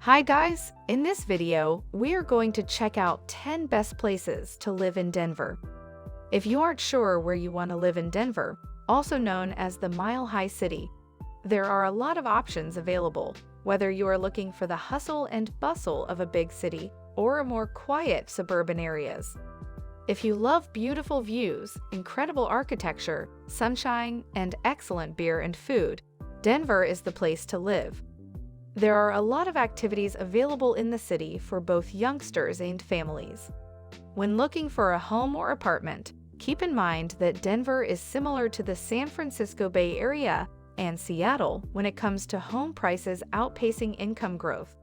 Hi guys, in this video, we are going to check out 10 best places to live in Denver. If you aren't sure where you want to live in Denver, also known as the Mile High City, there are a lot of options available, whether you are looking for the hustle and bustle of a big city or more quiet suburban areas. If you love beautiful views, incredible architecture, sunshine, and excellent beer and food, Denver is the place to live. There are a lot of activities available in the city for both youngsters and families. When looking for a home or apartment, keep in mind that Denver is similar to the San Francisco Bay Area and Seattle when it comes to home prices outpacing income growth.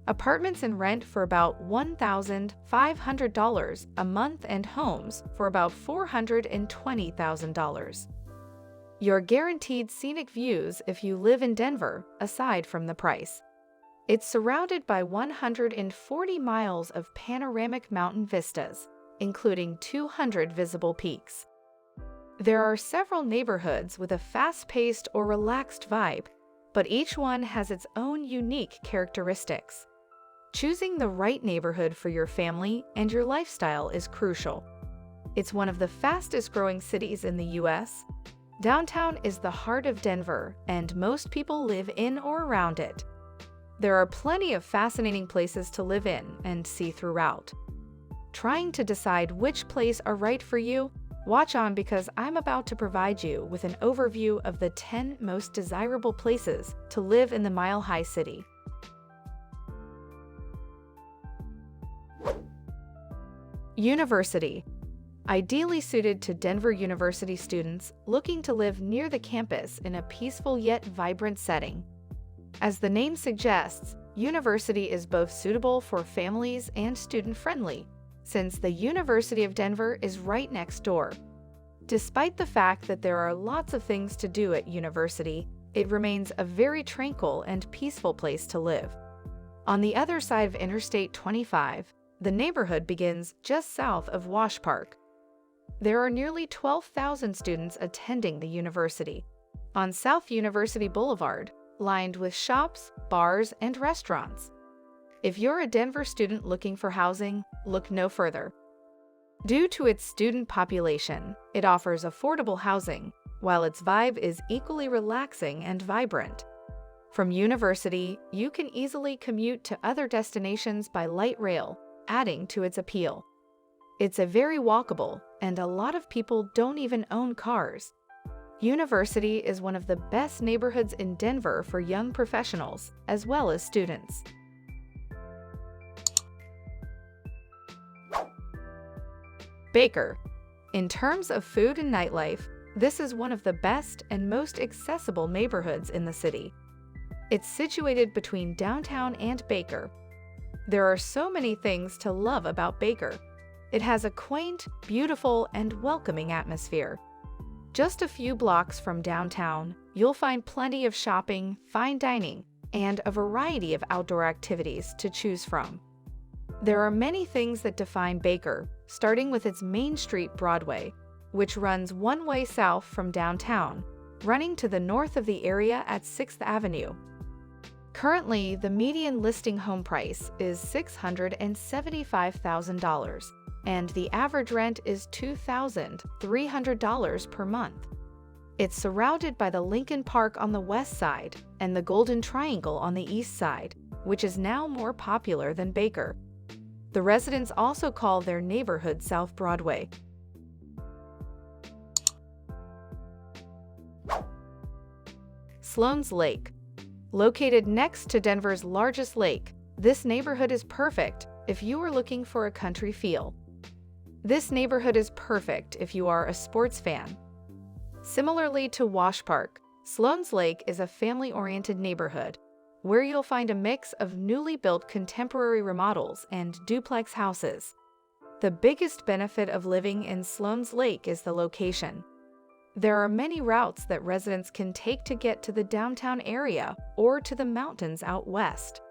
Apartments and rent for about $1,500 a month and homes for about $420,000. You're guaranteed scenic views if you live in Denver, aside from the price. It's surrounded by 140 miles of panoramic mountain vistas, including 200 visible peaks. There are several neighborhoods with a fast-paced or relaxed vibe, but each one has its own unique characteristics. Choosing the right neighborhood for your family and your lifestyle is crucial. It's one of the fastest-growing cities in the U.S. Downtown is the heart of Denver, and most people live in or around it. There are plenty of fascinating places to live in and see throughout. Trying to decide which place are right for you? Watch on because I'm about to provide you with an overview of the 10 most desirable places to live in the Mile High City. University. Ideally suited to Denver University students looking to live near the campus in a peaceful yet vibrant setting. As the name suggests, University is both suitable for families and student-friendly, since the University of Denver is right next door. Despite the fact that there are lots of things to do at University, it remains a very tranquil and peaceful place to live. On the other side of Interstate 25, the neighborhood begins just south of Wash Park. There are nearly 12,000 students attending the university on South University Boulevard, lined with shops, bars, and restaurants. If you're a Denver student looking for housing, look no further. Due to its student population, it offers affordable housing, while its vibe is equally relaxing and vibrant. From University, you can easily commute to other destinations by light rail, adding to its appeal. It's a very walkable, and a lot of people don't even own cars. University is one of the best neighborhoods in Denver for young professionals, as well as students. Baker. In terms of food and nightlife, this is one of the best and most accessible neighborhoods in the city. It's situated between downtown and Baker. There are so many things to love about Baker. It has a quaint, beautiful, and welcoming atmosphere. Just a few blocks from downtown, you'll find plenty of shopping, fine dining, and a variety of outdoor activities to choose from. There are many things that define Baker, starting with its Main Street Broadway, which runs one way south from downtown, running to the north of the area at 6th Avenue. Currently, the median listing home price is $675,000. And the average rent is $2,300 per month. It's surrounded by the Lincoln Park on the west side and the Golden Triangle on the east side, which is now more popular than Baker. The residents also call their neighborhood South Broadway. Sloan's Lake. Located next to Denver's largest lake, this neighborhood is perfect if you are looking for a country feel. This neighborhood is perfect if you are a sports fan. Similarly to Wash Park, Sloan's Lake is a family-oriented neighborhood where you'll find a mix of newly built contemporary remodels and duplex houses. The biggest benefit of living in Sloan's Lake is the location. There are many routes that residents can take to get to the downtown area or to the mountains out west.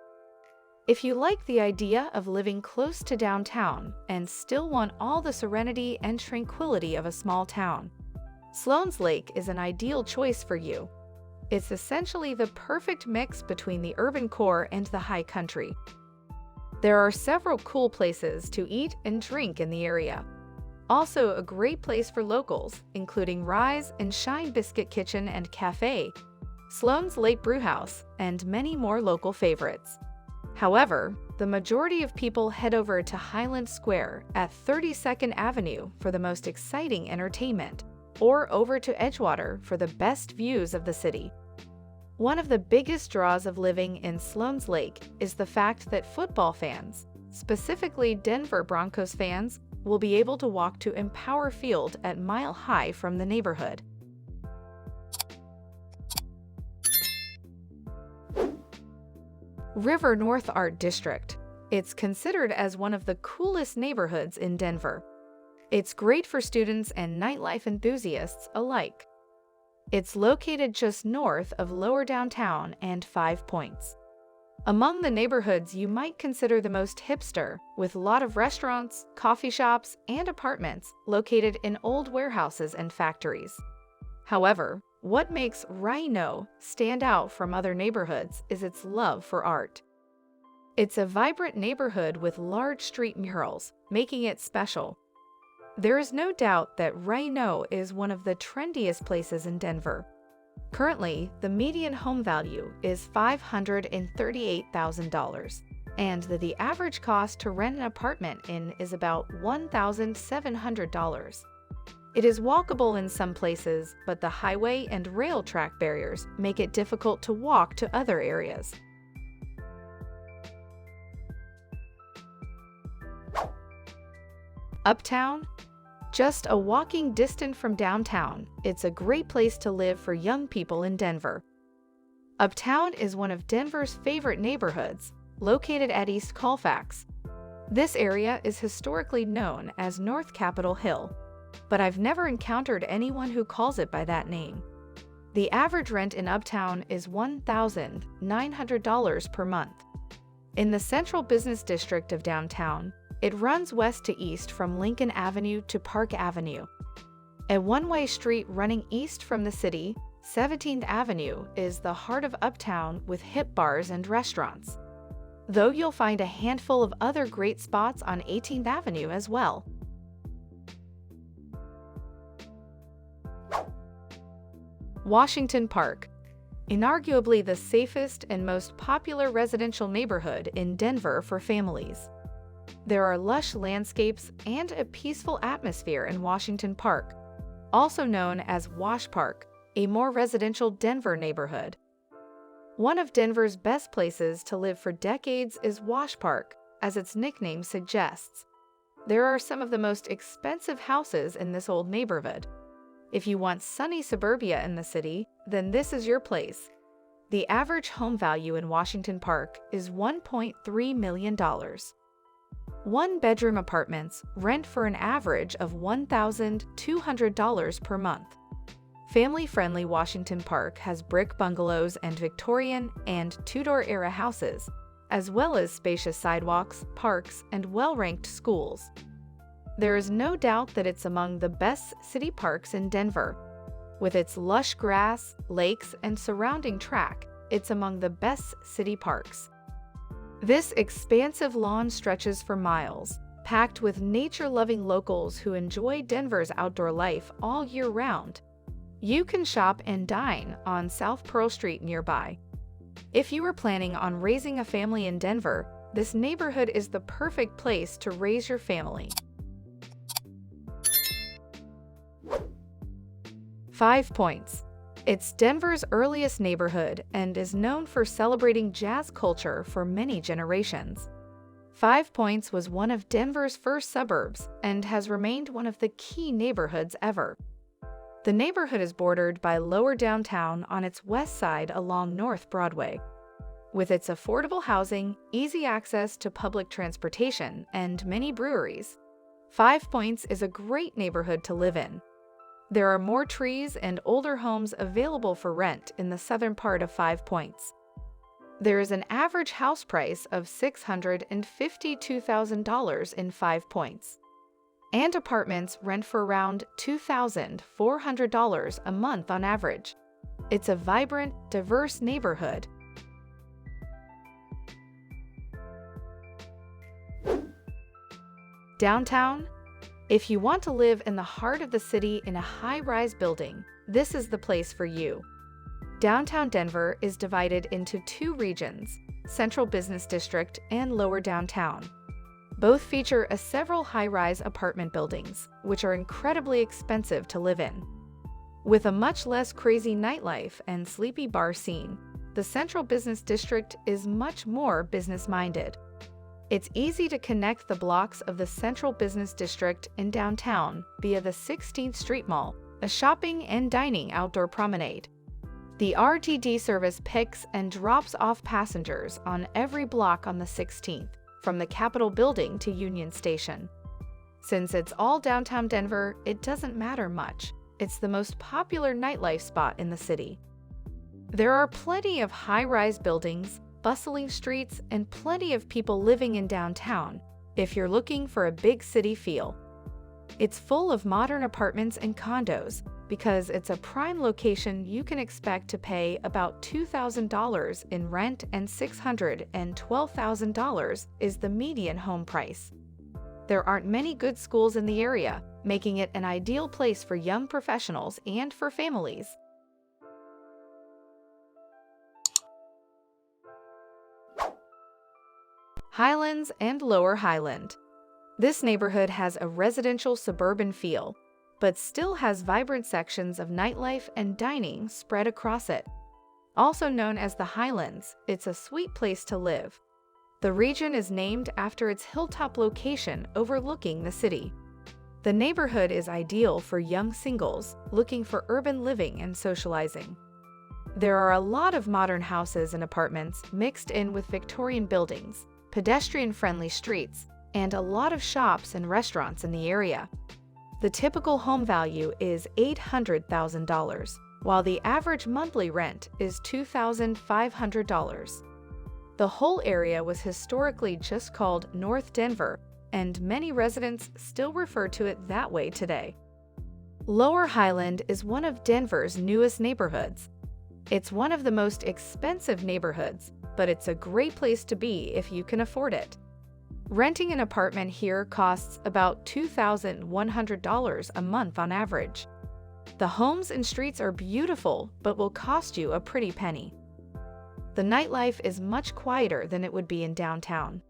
If you like the idea of living close to downtown and still want all the serenity and tranquility of a small town, Sloan's Lake is an ideal choice for you. It's essentially the perfect mix between the urban core and the high country. There are several cool places to eat and drink in the area. Also a great place for locals, including Rise and Shine Biscuit Kitchen and Cafe, Sloan's Late Brewhouse, and many more local favorites. However, the majority of people head over to Highland Square at 32nd Avenue for the most exciting entertainment, or over to Edgewater for the best views of the city. One of the biggest draws of living in Sloan's Lake is the fact that football fans, specifically Denver Broncos fans, will be able to walk to Empower Field at Mile High from the neighborhood. River North Art District. It's considered as one of the coolest neighborhoods in Denver. It's great for students and nightlife enthusiasts alike. It's located just north of Lower Downtown and 5 Points. Among the neighborhoods you might consider the most hipster, with a lot of restaurants, coffee shops, and apartments located in old warehouses and factories. However, what makes Rhino stand out from other neighborhoods is its love for art. It's a vibrant neighborhood with large street murals, making it special. There is no doubt that Rhino is one of the trendiest places in Denver. Currently, the median home value is $538,000, and the average cost to rent an apartment in is about $1,700. It is walkable in some places, but the highway and rail track barriers make it difficult to walk to other areas. Uptown? Just a walking distance from downtown, it's a great place to live for young people in Denver. Uptown is one of Denver's favorite neighborhoods, located at East Colfax. This area is historically known as North Capitol Hill, but I've never encountered anyone who calls it by that name. The average rent in Uptown is $1,900 per month. In the central business district of downtown, it runs west to east from Lincoln Avenue to Park Avenue. A one-way street running east from the city, 17th Avenue, is the heart of Uptown with hip bars and restaurants. Though you'll find a handful of other great spots on 18th Avenue as well. Washington Park. Inarguably the safest and most popular residential neighborhood in Denver for families. There are lush landscapes and a peaceful atmosphere in Washington Park, also known as Wash Park, a more residential Denver neighborhood. One of Denver's best places to live for decades is Wash Park, as its nickname suggests. There are some of the most expensive houses in this old neighborhood. If you want sunny suburbia in the city, then this is your place. The average home value in Washington Park is $1.3 million. One-bedroom apartments rent for an average of $1,200 per month. Family-friendly Washington Park has brick bungalows and Victorian and Tudor-era houses, as well as spacious sidewalks, parks, and well-ranked schools. There is no doubt that it's among the best city parks in Denver. With its lush grass, lakes, and surrounding track, it's among the best city parks. This expansive lawn stretches for miles, packed with nature-loving locals who enjoy Denver's outdoor life all year round. You can shop and dine on South Pearl Street nearby. If you are planning on raising a family in Denver, this neighborhood is the perfect place to raise your family. 5 Points. It's Denver's earliest neighborhood and is known for celebrating jazz culture for many generations. 5 Points was one of Denver's first suburbs and has remained one of the key neighborhoods ever. The neighborhood is bordered by Lower Downtown on its west side along North Broadway. With its affordable housing, easy access to public transportation, and many breweries, 5 Points is a great neighborhood to live in. There are more trees and older homes available for rent in the southern part of 5 Points. There is an average house price of $652,000 in 5 Points, and apartments rent for around $2,400 a month on average. It's a vibrant, diverse neighborhood. Downtown? If you want to live in the heart of the city in a high-rise building, this is the place for you. Downtown Denver is divided into two regions, Central Business District and Lower Downtown. Both feature several high-rise apartment buildings, which are incredibly expensive to live in. With a much less crazy nightlife and sleepy bar scene, the Central Business District is much more business-minded. It's easy to connect the blocks of the Central Business District in downtown via the 16th Street Mall, a shopping and dining outdoor promenade. The RTD service picks and drops off passengers on every block on the 16th, from the Capitol Building to Union Station. Since it's all downtown Denver, it doesn't matter much. It's the most popular nightlife spot in the city. There are plenty of high-rise buildings, bustling streets, and plenty of people living in downtown if you're looking for a big city feel. It's full of modern apartments and condos. Because it's a prime location, you can expect to pay about $2,000 in rent, and $612,000 is the median home price. There aren't many good schools in the area, making it an ideal place for young professionals and for families. Highlands and Lower Highland. This neighborhood has a residential suburban feel, but still has vibrant sections of nightlife and dining spread across it. Also known as the Highlands, it's a sweet place to live. The region is named after its hilltop location overlooking the city. The neighborhood is ideal for young singles looking for urban living and socializing. There are a lot of modern houses and apartments mixed in with Victorian buildings, pedestrian-friendly streets, and a lot of shops and restaurants in the area. The typical home value is $800,000, while the average monthly rent is $2,500. The whole area was historically just called North Denver, and many residents still refer to it that way today. Lower Highland is one of Denver's newest neighborhoods. It's one of the most expensive neighborhoods, but it's a great place to be if you can afford it. Renting an apartment here costs about $2,100 a month on average. The homes and streets are beautiful, but will cost you a pretty penny. The nightlife is much quieter than it would be in downtown.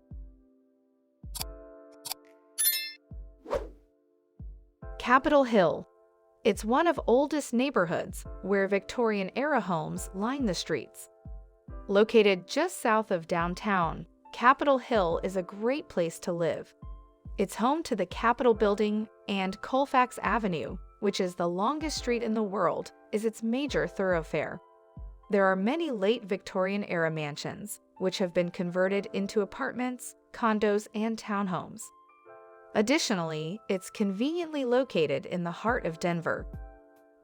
Capitol Hill. It's one of oldest neighborhoods where Victorian-era homes line the streets. Located just south of downtown, Capitol Hill is a great place to live. It's home to the Capitol Building, and Colfax Avenue, which is the longest street in the world, is its major thoroughfare. There are many late Victorian-era mansions, which have been converted into apartments, condos, and townhomes. Additionally, it's conveniently located in the heart of Denver.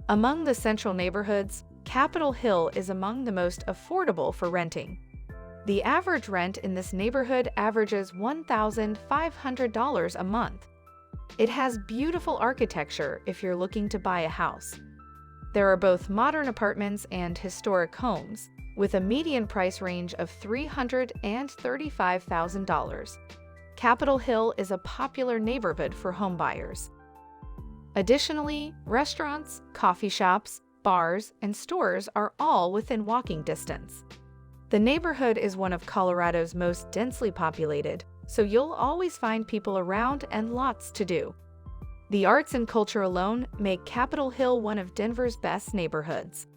Among the central neighborhoods, Capitol Hill is among the most affordable for renting. The average rent in this neighborhood averages $1,500 a month. It has beautiful architecture if you're looking to buy a house. There are both modern apartments and historic homes, with a median price range of $335,000. Capitol Hill is a popular neighborhood for homebuyers. Additionally, restaurants, coffee shops, bars, and stores are all within walking distance. The neighborhood is one of Colorado's most densely populated, so you'll always find people around and lots to do. The arts and culture alone make Capitol Hill one of Denver's best neighborhoods.